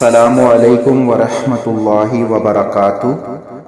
السلام علیکم ورحمۃ اللہ وبرکاتہ۔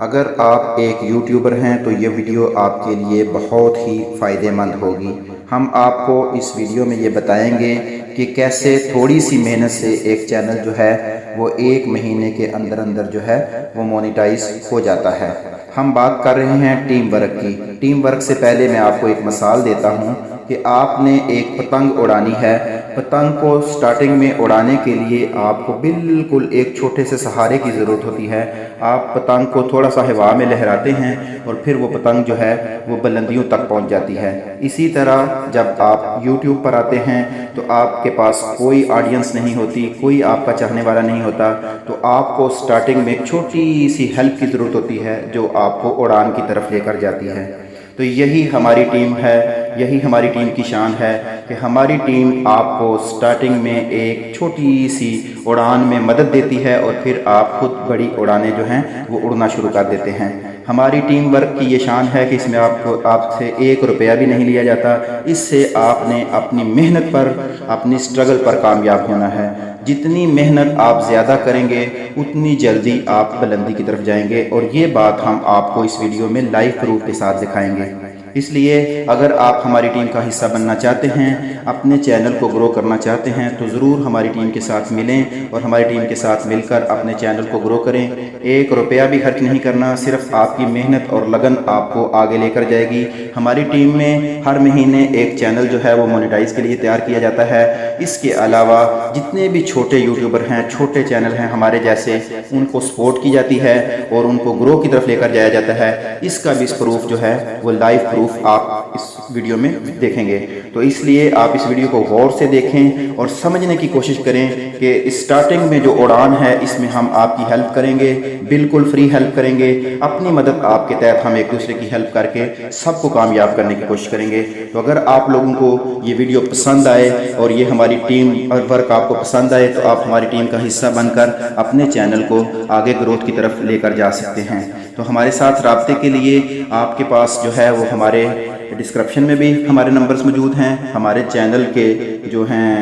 اگر آپ ایک یوٹیوبر ہیں تو یہ ویڈیو آپ کے لیے بہت ہی فائدہ مند ہوگی۔ ہم آپ کو اس ویڈیو میں یہ بتائیں گے کہ کیسے تھوڑی سی محنت سے ایک چینل جو ہے وہ ایک مہینے کے اندر اندر جو ہے وہ مونیٹائز ہو جاتا ہے۔ ہم بات کر رہے ہیں ٹیم ورک کی۔ ٹیم ورک سے پہلے میں آپ کو ایک مثال دیتا ہوں کہ آپ نے ایک پتنگ اڑانی ہے۔ پتنگ کو سٹارٹنگ میں اڑانے کے لیے آپ کو بالکل ایک چھوٹے سے سہارے کی ضرورت ہوتی ہے۔ آپ پتنگ کو تھوڑا سا ہوا میں لہراتے ہیں اور پھر وہ پتنگ جو ہے وہ بلندیوں تک پہنچ جاتی ہے۔ اسی طرح جب آپ یوٹیوب پر آتے ہیں تو آپ کے پاس کوئی آڈینس نہیں ہوتی، کوئی آپ کا چاہنے والا نہیں ہوتا، تو آپ کو سٹارٹنگ میں ایک چھوٹی سی ہیلپ کی ضرورت ہوتی ہے جو آپ کو اڑان کی طرف لے کر جاتی ہے۔ تو یہی ہماری ٹیم ہے، یہی ہماری ٹیم کی شان ہے کہ ہماری ٹیم آپ کو سٹارٹنگ میں ایک چھوٹی سی اڑان میں مدد دیتی ہے اور پھر آپ خود بڑی اڑانیں جو ہیں وہ اڑنا شروع کر دیتے ہیں۔ ہماری ٹیم ورک کی یہ شان ہے کہ اس میں آپ سے 1 روپیہ بھی نہیں لیا جاتا۔ اس سے آپ نے اپنی محنت پر، اپنی سٹرگل پر کامیاب ہونا ہے۔ جتنی محنت آپ زیادہ کریں گے اتنی جلدی آپ بلندی کی طرف جائیں گے، اور یہ بات ہم آپ کو اس ویڈیو میں لائیو پروف کے ساتھ دکھائیں گے۔ اس لیے اگر آپ ہماری ٹیم کا حصہ بننا چاہتے ہیں، اپنے چینل کو گرو کرنا چاہتے ہیں، تو ضرور ہماری ٹیم کے ساتھ ملیں اور ہماری ٹیم کے ساتھ مل کر اپنے چینل کو گرو کریں۔ 1 روپیہ بھی خرچ نہیں کرنا، صرف آپ کی محنت اور لگن آپ کو آگے لے کر جائے گی۔ ہماری ٹیم میں ہر مہینے ایک چینل جو ہے وہ مونیٹائز کے لیے تیار کیا جاتا ہے۔ اس کے علاوہ جتنے بھی چھوٹے یوٹیوبر ہیں، چھوٹے چینل ہیں ہمارے جیسے، ان کو سپورٹ کی جاتی ہے اور ان کو گرو کی طرف لے کر جایا جاتا ہے۔ اس کا بھی پروف جو ہے وہ لائیو پروف آپ اس ویڈیو میں دیکھیں گے۔ تو اس لیے آپ اس ویڈیو کو غور سے دیکھیں اور سمجھنے کی کوشش کریں کہ سٹارٹنگ میں جو اڑان ہے اس میں ہم آپ کی ہیلپ کریں گے، بالکل فری ہیلپ کریں گے۔ اپنی مدد آپ کے تحت ہم ایک دوسرے کی ہیلپ کر کے سب کو کامیاب کرنے کی کوشش کریں گے۔ تو اگر آپ لوگوں کو یہ ویڈیو پسند آئے اور یہ ہماری ٹیم ورک آپ کو پسند آئے تو آپ ہماری ٹیم کا حصہ بن کر اپنے چینل کو آگے گروتھ کی طرف لے کر جا سکتے ہیں۔ تو ہمارے ساتھ رابطے کے لیے آپ کے پاس جو ہے وہ ہمارے ڈسکرپشن میں بھی ہمارے نمبرز موجود ہیں، ہمارے چینل کے جو ہیں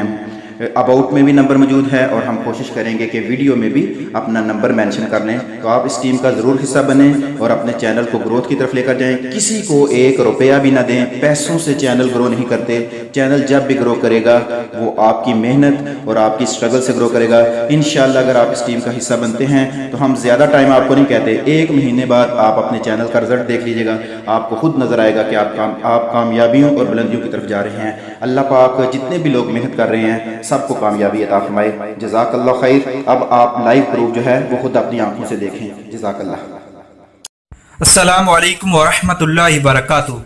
اباؤٹ میں بھی نمبر موجود ہے، اور ہم کوشش کریں گے کہ ویڈیو میں بھی اپنا نمبر مینشن کر لیں۔ تو آپ اس ٹیم کا ضرور حصہ بنیں اور اپنے چینل کو گروتھ کی طرف لے کر جائیں۔ کسی کو 1 روپیہ بھی نہ دیں، پیسوں سے چینل گرو نہیں کرتے۔ چینل جب بھی گرو کرے گا وہ آپ کی محنت اور آپ کی سٹرگل سے گرو کرے گا۔ انشاءاللہ اگر آپ اس ٹیم کا حصہ بنتے ہیں تو ہم زیادہ ٹائم آپ کو نہیں کہتے، 1 مہینے بعد آپ اپنے چینل کا رزلٹ دیکھ لیجئے گا، آپ کو خود نظر آئے گا کہ آپ کامیابیوں اور بلندیوں کی طرف جا رہے ہیں۔ اللہ پاک جتنے بھی لوگ محنت کر رہے ہیں سب کو کامیابی عطا فرمائے۔ جزاک اللہ خیر۔ اب آپ لائیو پروف جو ہے وہ خود اپنی آنکھوں سے دیکھیں۔ جزاک اللہ۔ السلام علیکم ورحمۃ اللہ وبرکاتہ۔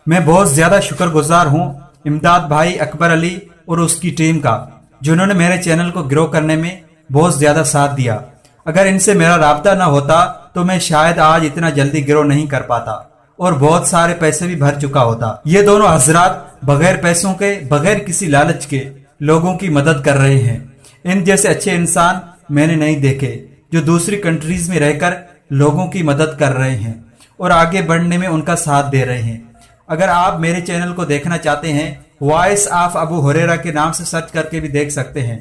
میں بہت زیادہ شکر گزار ہوں امداد بھائی اکبر علی اور اس کی ٹیم کا، جنہوں نے میرے چینل کو گرو کرنے میں بہت زیادہ ساتھ دیا۔ اگر ان سے میرا رابطہ نہ ہوتا تو میں شاید آج اتنا جلدی گرو نہیں کر پاتا اور بہت سارے پیسے بھی بھر چکا ہوتا۔ یہ دونوں حضرات بغیر پیسوں کے، بغیر کسی لالچ کے لوگوں کی مدد کر رہے ہیں۔ ان جیسے اچھے انسان میں نے نہیں دیکھے جو دوسری کنٹریز میں رہ کر لوگوں کی مدد کر رہے ہیں اور آگے بڑھنے میں ان کا ساتھ دے رہے ہیں۔ اگر آپ میرے چینل کو دیکھنا چاہتے ہیں، وائس آف ابو ہریرہ کے نام سے سرچ کر کے بھی دیکھ سکتے ہیں،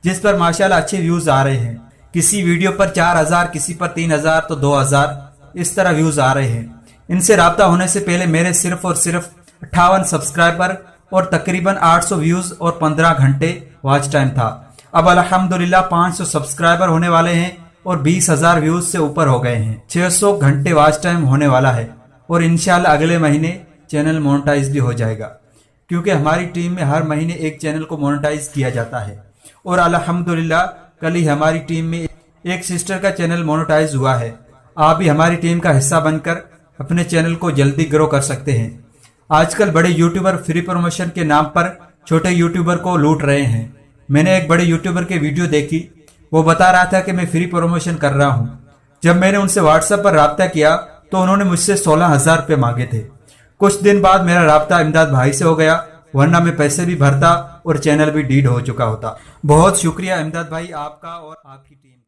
جس پر ماشاءاللہ اچھے ویوز آ رہے ہیں۔ کسی ویڈیو پر 4000، کسی پر 3000 تو 2000 اس طرح ویوز آ رہے ہیں۔ ان سے رابطہ ہونے سے پہلے میرے صرف اور صرف 58 سبسکرائبر اور تقریباً 800 ویوز اور 15 گھنٹے واچ ٹائم تھا۔ اب الحمدللہ 500 سبسکرائبر ہونے والے ہیں اور 20,000 ویوز سے اوپر ہو گئے ہیں۔ 600 گھنٹے واچ ٹائم ہونے والا ہے اور انشاءاللہ اگلے مہینے چینل مونٹائز بھی ہو جائے گا، کیونکہ ہماری ٹیم میں ہر مہینے ایک چینل کو مونٹائز کیا جاتا ہے۔ اور الحمدللہ کل ہی ہماری ٹیم میں ایک سسٹر کا چینل مونٹائز ہوا ہے۔ آپ بھی ہماری ٹیم کا حصہ بن کر اپنے چینل کو جلدی گرو کر سکتے ہیں۔ آج کل بڑے یوٹیوبر فری پروموشن کے نام پر چھوٹے یوٹیوبر کو لوٹ رہے ہیں۔ میں نے ایک بڑے یوٹیوبر کے ویڈیو دیکھی، وہ بتا رہا تھا کہ میں فری پروموشن کر رہا ہوں۔ جب میں نے ان سے واٹس ایپ پر رابطہ کیا تو انہوں نے مجھ سے 16,000 روپے مانگے تھے۔ کچھ دن بعد میرا رابطہ امداد بھائی سے ہو گیا، ورنہ میں پیسے بھی بھرتا اور چینل بھی ڈیلیٹ ہو چکا ہوتا۔ بہت شکریہ امداد بھائی آپ کا اور آپ کی ٹیم